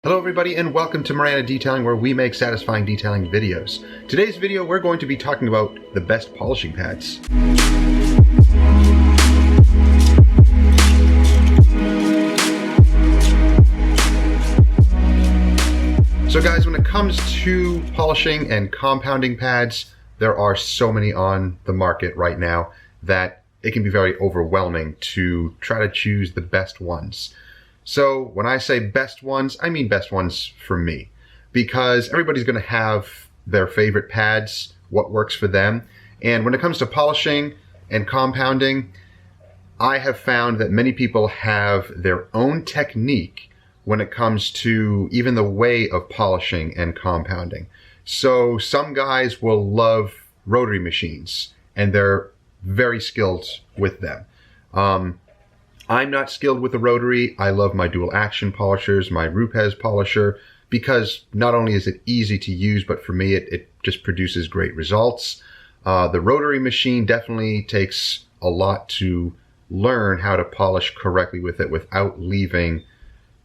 Hello everybody and welcome to Miranda Detailing, where we make satisfying detailing videos. Today's video we're going to be talking about the best polishing pads. So guys, when it comes to polishing and compounding pads, there are so many on the market right now that it can be very overwhelming to try to choose the best ones. So when I say best ones, I mean best ones for me, because everybody's going to have their favorite pads, what works for them. And when it comes to polishing and compounding, I have found that many people have their own technique when it comes to even the way of polishing and compounding. So some guys will love rotary machines and they're very skilled with them. I'm not skilled with the rotary. I love my dual action polishers, my Rupes polisher, because not only is it easy to use, but for me, it just produces great results. The rotary machine definitely takes a lot to learn how to polish correctly with it without leaving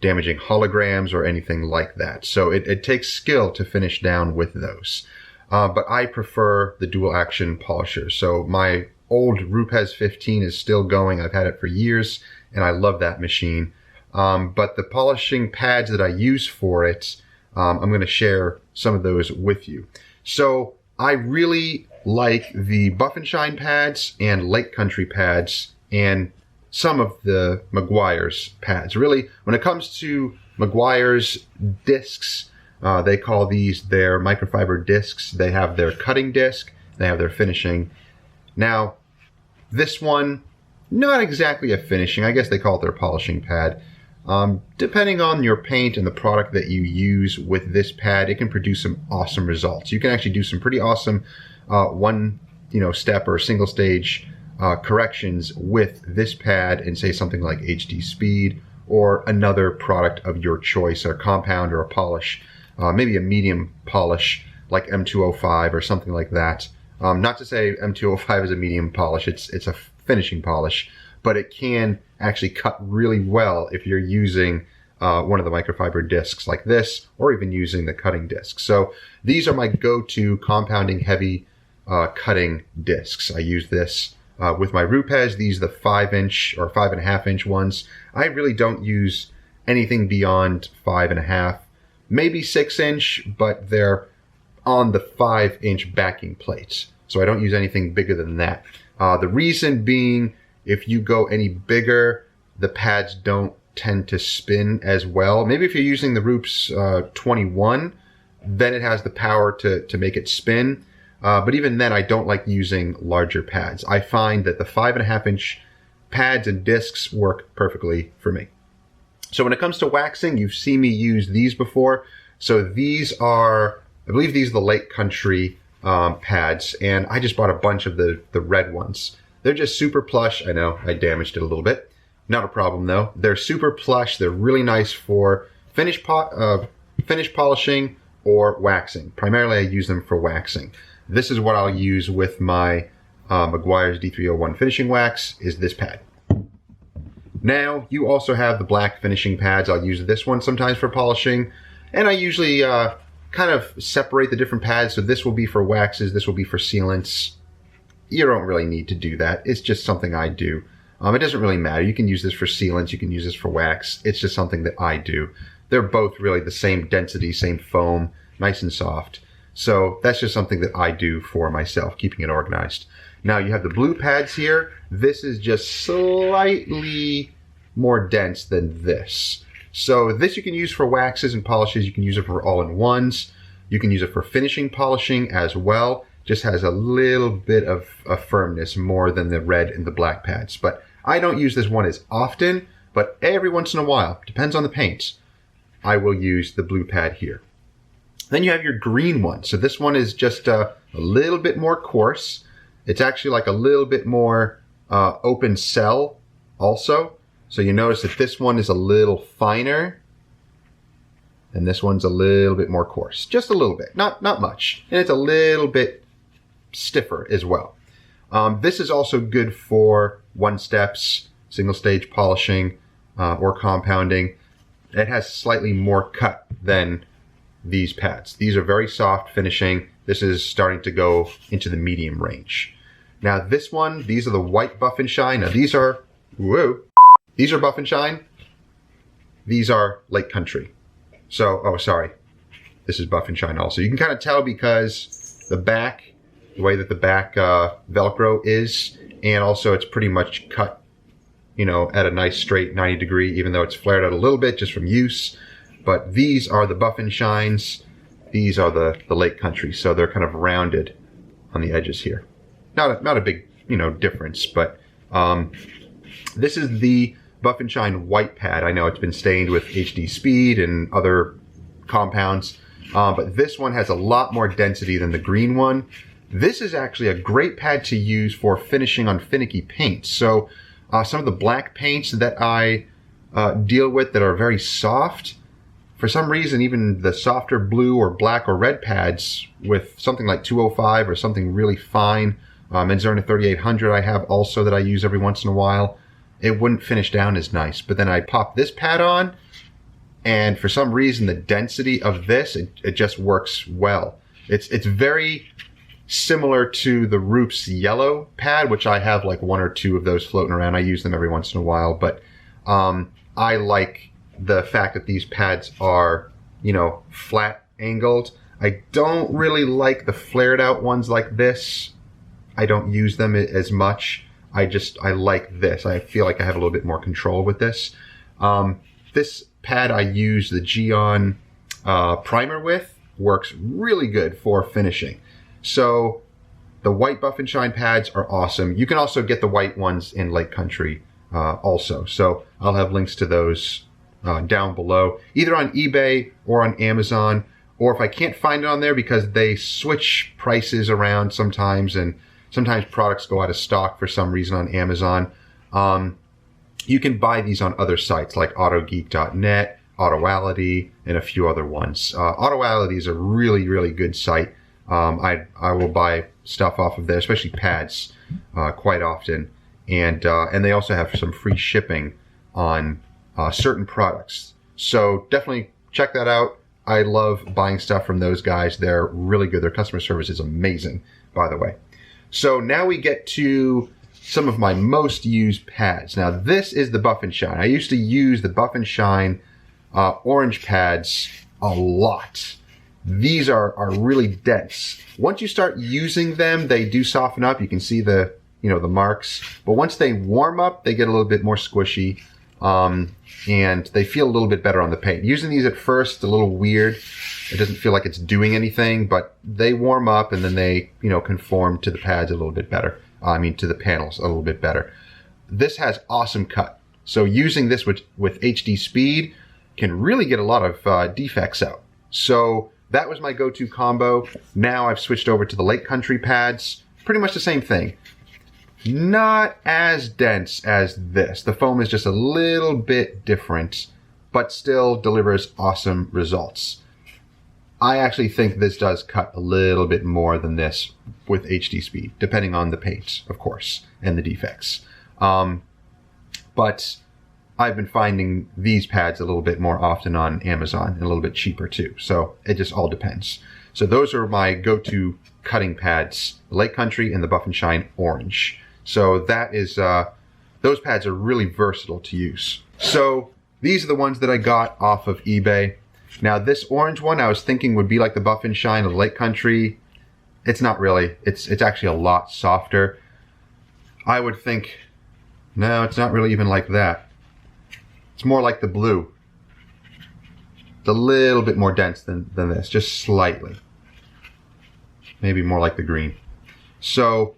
damaging holograms or anything like that. So it takes skill to finish down with those. But I prefer the dual action polisher. So my old Rupes 15 is still going. I've had it for years and I love that machine. But the polishing pads that I use for it, I'm going to share some of those with you. So I really like the Buff and Shine pads and Lake Country pads and some of the McGuires pads. Really, when it comes to McGuires discs, they call these their microfiber discs. They have their cutting disc, they have their finishing. Now, this one, not exactly a finishing. I guess they call it their polishing pad. Depending on your paint and the product that you use with this pad, it can produce some awesome results. You can actually do some pretty awesome one step or single stage corrections with this pad and say something like HD Speed or another product of your choice, a compound or a polish, maybe a medium polish like M205 or something like that. Not to say M205 is a medium polish, it's a finishing polish, but it can actually cut really well if you're using one of the microfiber discs like this, or even using the cutting disc. So these are my go-to compounding heavy cutting discs. I use this with my Rupes. These are the 5-inch or 5.5-inch ones. I really don't use anything beyond 5.5, maybe 6-inch, but they're on the 5-inch backing plates. So I don't use anything bigger than that. The reason being, if you go any bigger, the pads don't tend to spin as well. Maybe if you're using the Rupes 21, then it has the power to make it spin. But even then, I don't like using larger pads. I find that the 5.5-inch pads and discs work perfectly for me. So when it comes to waxing, you've seen me use these before. So these are, I believe these are the Lake Country pads, and I just bought a bunch of the red ones. They're just super plush. I know I damaged it a little bit. Not a problem though. They're super plush. They're really nice for finish polishing or waxing. Primarily I use them for waxing. This is what I'll use with my McGuires D301 finishing wax, is this pad. Now you also have the black finishing pads. I'll use this one sometimes for polishing, and I usually kind of separate the different pads. So this will be for waxes, this will be for sealants. You don't really need to do that. It's just something I do. It doesn't really matter. You can use this for sealants, you can use this for wax. It's just something that I do. They're both really the same density, same foam, nice and soft. So that's just something that I do for myself, keeping it organized. Now you have the blue pads here. This is just slightly more dense than this. So this you can use for waxes and polishes. You can use it for all-in-ones. You can use it for finishing polishing as well. Just has a little bit of a firmness more than the red and the black pads. But I don't use this one as often, but every once in a while, depends on the paints, I will use the blue pad here. Then you have your green one. So this one is just a little bit more coarse. It's actually like a little bit more open cell also. So you notice that this one is a little finer and this one's a little bit more coarse. Just a little bit, not much. And it's a little bit stiffer as well. This is also good for one-steps, single stage polishing, or compounding. it has slightly more cut than these pads. These are very soft finishing. This is starting to go into the medium range. Now this one, these are the white Buff and Shine. Now these are, whoa, these are Buff and Shine. These are Lake Country. So, oh, sorry. This is Buff and Shine also. You can kind of tell because the back, the way that the back Velcro is, and also it's pretty much cut, you know, at a nice straight 90 degree, even though it's flared out a little bit just from use. But these are the Buff and Shines. These are the Lake Country. So they're kind of rounded on the edges here. Not a big, you know, difference, but this is the Buff and Shine white pad. I know it's been stained with HD Speed and other compounds, but this one has a lot more density than the green one. This is actually a great pad to use for finishing on finicky paints. So some of the black paints that I deal with that are very soft, for some reason, even the softer blue or black or red pads with something like 205 or something really fine, Enzerna 3800 I have also that I use every once in a while, it wouldn't finish down as nice. But then I pop this pad on, and for some reason the density of this, it just works well. It's very similar to the Roop's yellow pad, which I have like one or two of those floating around. I use them every once in a while, but I like the fact that these pads are, you know, flat angled. I don't really like the flared out ones like this. I don't use them as much. I like this. I feel like I have a little bit more control with this. This pad I use the Geon primer with works really good for finishing. So the white Buff and Shine pads are awesome. You can also get the white ones in Lake Country also. So I'll have links to those down below, either on eBay or on Amazon, or if I can't find it on there because they switch prices around sometimes, and sometimes products go out of stock for some reason on Amazon. You can buy these on other sites like AutoGeek.net, Autoality, and a few other ones. Autoality is a really, really good site. I will buy stuff off of there, especially pads, quite often. And they also have some free shipping on certain products. So definitely check that out. I love buying stuff from those guys. They're really good. Their customer service is amazing, by the way. So now we get to some of my most used pads. Now this is the Buff and Shine. I used to use the Buff and Shine orange pads a lot. These are really dense. Once you start using them, they do soften up. You can see the, you know, the marks. But once they warm up, they get a little bit more squishy. And they feel a little bit better on the paint. Using these at first, a little weird. It doesn't feel like it's doing anything, but they warm up and then they, you know, conform to the pads a little bit better. I mean, to the panels a little bit better. This has awesome cut. So using this with HD Speed can really get a lot of defects out. So that was my go-to combo. Now I've switched over to the Lake Country pads. Pretty much the same thing. Not as dense as this. The foam is just a little bit different, but still delivers awesome results. I actually think this does cut a little bit more than this with HD Speed, depending on the paint, of course, and the defects. But I've been finding these pads a little bit more often on Amazon and a little bit cheaper too. So it just all depends. So those are my go-to cutting pads, the Lake Country and the Buff and Shine Orange. So that is, those pads are really versatile to use. So these are the ones that I got off of eBay. Now this orange one I was thinking would be like the Buff and Shine of the Lake Country. It's not really. It's actually a lot softer. I would think, no, it's not really even like that. It's more like the blue. It's a little bit more dense than this, just slightly. Maybe more like the green. So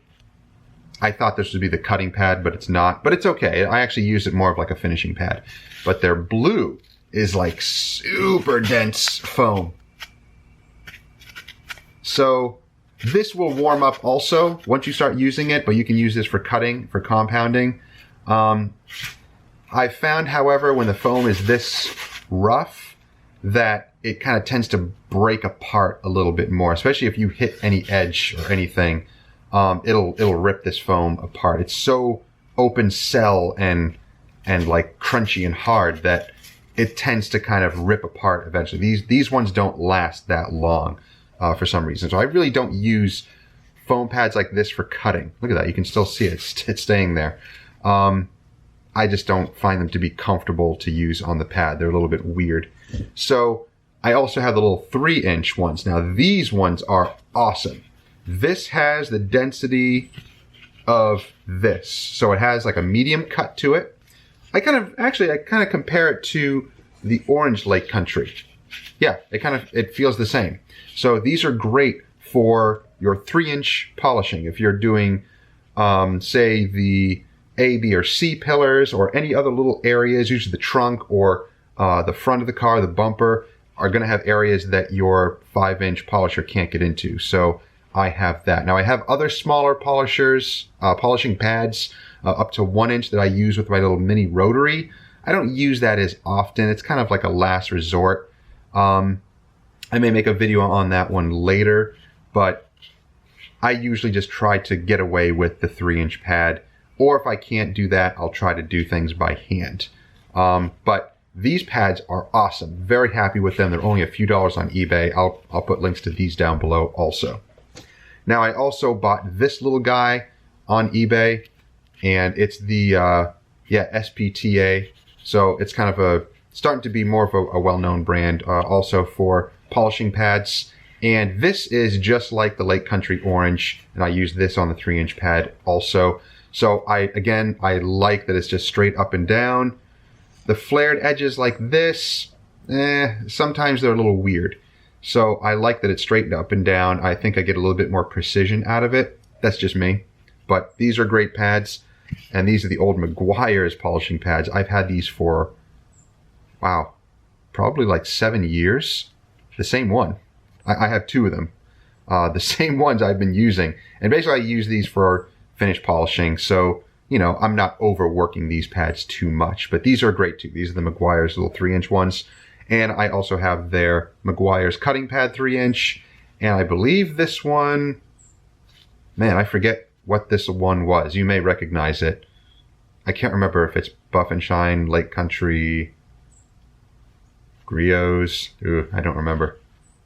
I thought this would be the cutting pad, but it's not. But it's okay. I actually use it more of like a finishing pad. But their blue is like super dense foam. So this will warm up also once you start using it, but you can use this for cutting, for compounding. I found, however, when the foam is this rough, that it kind of tends to break apart a little bit more, especially if you hit any edge or anything. It'll rip this foam apart. It's so open cell and like crunchy and hard that it tends to kind of rip apart eventually. These ones don't last that long for some reason. So I really don't use foam pads like this for cutting. Look at that. You can still see it. It's staying there. I just don't find them to be comfortable to use on the pad. They're a little bit weird. So I also have the little 3-inch ones. Now these ones are awesome. This has the density of this. So it has like a medium cut to it. I kind of compare it to the Orange Lake Country. Yeah, it feels the same. So these are great for your 3-inch polishing. If you're doing, say, the A, B, or C pillars, or any other little areas, usually the trunk or the front of the car, the bumper, are going to have areas that your 5-inch polisher can't get into. So I have that. Now I have other smaller polishing pads up to 1 inch that I use with my little mini rotary. I don't use that as often. It's kind of like a last resort. I may make a video on that one later, but I usually just try to get away with the 3-inch pad. Or if I can't do that, I'll try to do things by hand. But these pads are awesome. Very happy with them. They're only a few dollars on eBay. I'll put links to these down below also. Now I also bought this little guy on eBay, and it's the SPTA. So it's kind of starting to be more of a well-known brand also for polishing pads. And this is just like the Lake Country Orange, and I use this on the 3-inch pad also. So I like that it's just straight up and down. The flared edges like this, sometimes they're a little weird. So I like that it's straightened up and down. I think I get a little bit more precision out of it. That's just me. But these are great pads. And these are the old McGuires polishing pads. I've had these for, wow, probably like 7 years. The same one. I have 2 of them. The same ones I've been using. And basically I use these for finish polishing. So, you know, I'm not overworking these pads too much. But these are great too. These are the McGuires little 3-inch ones. And I also have their McGuires cutting pad 3-inch. And I believe this one, man, I forget what this one was. You may recognize it. I can't remember if it's Buff and Shine, Lake Country, Griots. Ooh, I don't remember.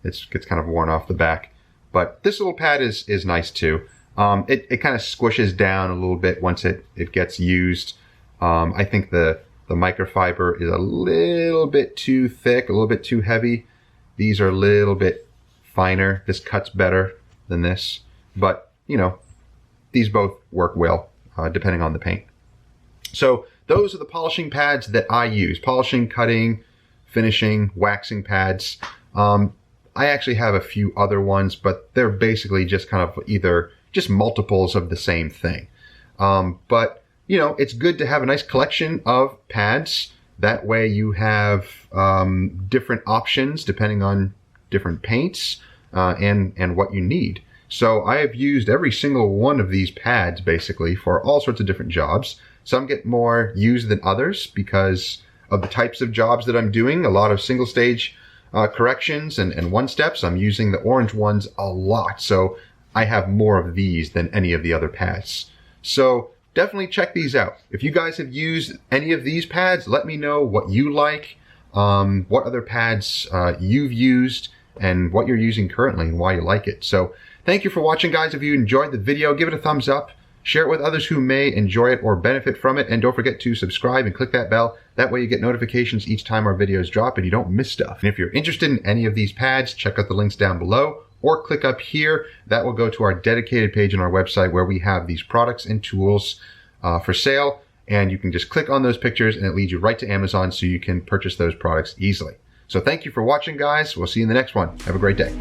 It gets kind of worn off the back. But this little pad is nice too. It kind of squishes down a little bit once it gets used. I think the microfiber is a little bit too thick, a little bit too heavy. These are a little bit finer. This cuts better than this. But, you know, these both work well, depending on the paint. So those are the polishing pads that I use. Polishing, cutting, finishing, waxing pads. I actually have a few other ones, but they're basically just kind of either just multiples of the same thing. But, you know, it's good to have a nice collection of pads. That way you have different options depending on different paints and what you need. So I have used every single one of these pads basically for all sorts of different jobs. Some get more used than others because of the types of jobs that I'm doing. A lot of single stage corrections and one steps. I'm using the orange ones a lot. So I have more of these than any of the other pads. So definitely check these out. If you guys have used any of these pads, let me know what you like, what other pads you've used, and what you're using currently and why you like it. So thank you for watching, guys. If you enjoyed the video, give it a thumbs up. Share it with others who may enjoy it or benefit from it. And don't forget to subscribe and click that bell. That way you get notifications each time our videos drop and you don't miss stuff. And if you're interested in any of these pads, check out the links down below or click up here. That will go to our dedicated page on our website where we have these products and tools for sale. And you can just click on those pictures and it leads you right to Amazon so you can purchase those products easily. So thank you for watching, guys. We'll see you in the next one. Have a great day.